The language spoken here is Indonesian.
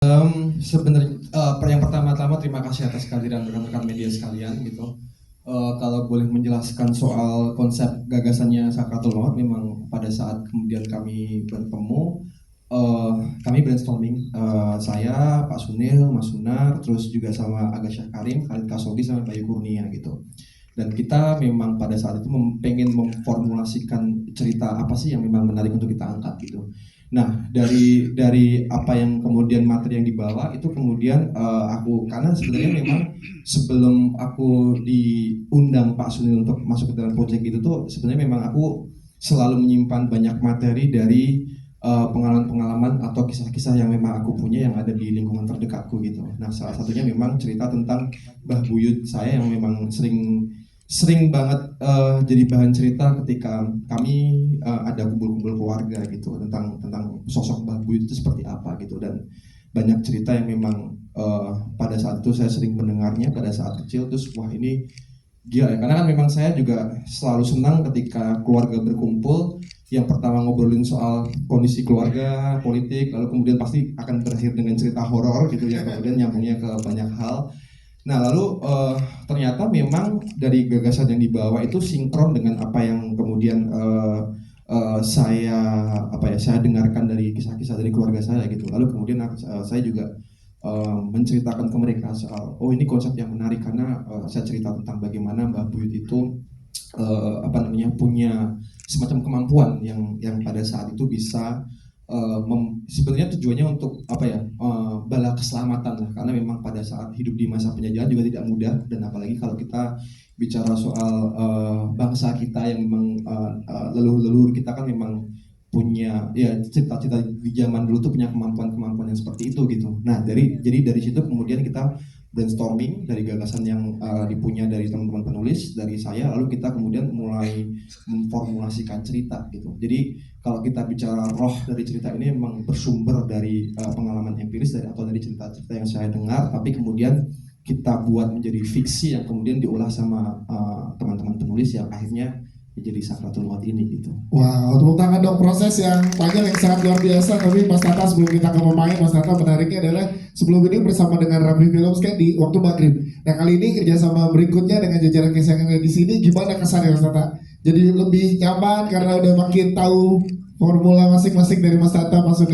Sebenarnya yang pertama-tama terima kasih atas kehadiran rekan-rekan media sekalian gitu. Kalau boleh menjelaskan soal konsep gagasannya Sakratul Maut, memang pada saat kemudian kami bertemu, kami brainstorming, saya, Pak Sunil, Mas Sunar, terus juga sama Aga Syahkarim, Khalid Kasogi, sama Bayu Kurnia gitu. Dan kita memang pada saat itu pengen memformulasikan cerita apa sih yang memang menarik untuk kita angkat gitu. Nah, dari apa yang kemudian materi yang dibawa itu kemudian aku, karena sebenarnya memang sebelum aku diundang Pak Sunil untuk masuk ke dalam proyek itu tuh sebenarnya memang aku selalu menyimpan banyak materi dari pengalaman-pengalaman atau kisah-kisah yang memang aku punya yang ada di lingkungan terdekatku gitu. Nah, salah satunya memang cerita tentang Mbah Buyut saya yang memang sering banget jadi bahan cerita ketika kami ada kumpul-kumpul keluarga gitu tentang sosok Mbah Buyut itu seperti apa gitu. Dan banyak cerita yang memang pada saat itu saya sering mendengarnya pada saat kecil, terus wah ini gila ya, karena kan memang saya juga selalu senang ketika keluarga berkumpul, yang pertama ngobrolin soal kondisi keluarga, politik, lalu kemudian pasti akan berakhir dengan cerita horor gitu ya, kemudian nyambungnya ke banyak hal. Nah, lalu ternyata memang dari gagasan yang dibawa itu sinkron dengan apa yang kemudian saya dengarkan dari kisah-kisah dari keluarga saya gitu. Lalu kemudian saya juga menceritakan ke mereka soal, oh ini konsep yang menarik karena saya cerita tentang bagaimana Mbah Buyut itu punya semacam kemampuan yang pada saat itu bisa sebenarnya tujuannya untuk bala keselamatan lah, karena memang pada saat hidup di masa penjajahan juga tidak mudah, dan apalagi kalau kita bicara soal bangsa kita yang memang leluhur kita kan memang punya ya cita-cita di zaman dulu tuh punya kemampuan-kemampuan yang seperti itu gitu. Nah, jadi dari situ kemudian kita brainstorming dari gagasan yang dipunya dari teman-teman penulis, dari saya, lalu kita kemudian mulai memformulasikan cerita gitu. Jadi kalau kita bicara roh dari cerita ini memang bersumber dari pengalaman empiris atau dari cerita-cerita yang saya dengar, tapi kemudian kita buat menjadi fiksi yang kemudian diolah sama teman-teman penulis yang akhirnya jadi Sakratul Maut ini gitu. Wow, tepuk tangan dong, proses yang panjang yang sangat luar biasa. Tapi Mas Tata, sebelum kita ke pemain, Mas Tata menariknya adalah sebelum ini bersama dengan Rafi Films kan di waktu maghrib. Nah, kali ini kerjasama berikutnya dengan jajaran kisah yang ada di sini, gimana kesannya Mas Tata? Jadi lebih nyaman karena udah makin tahu formula masing-masing dari Mas Tata, maksudnya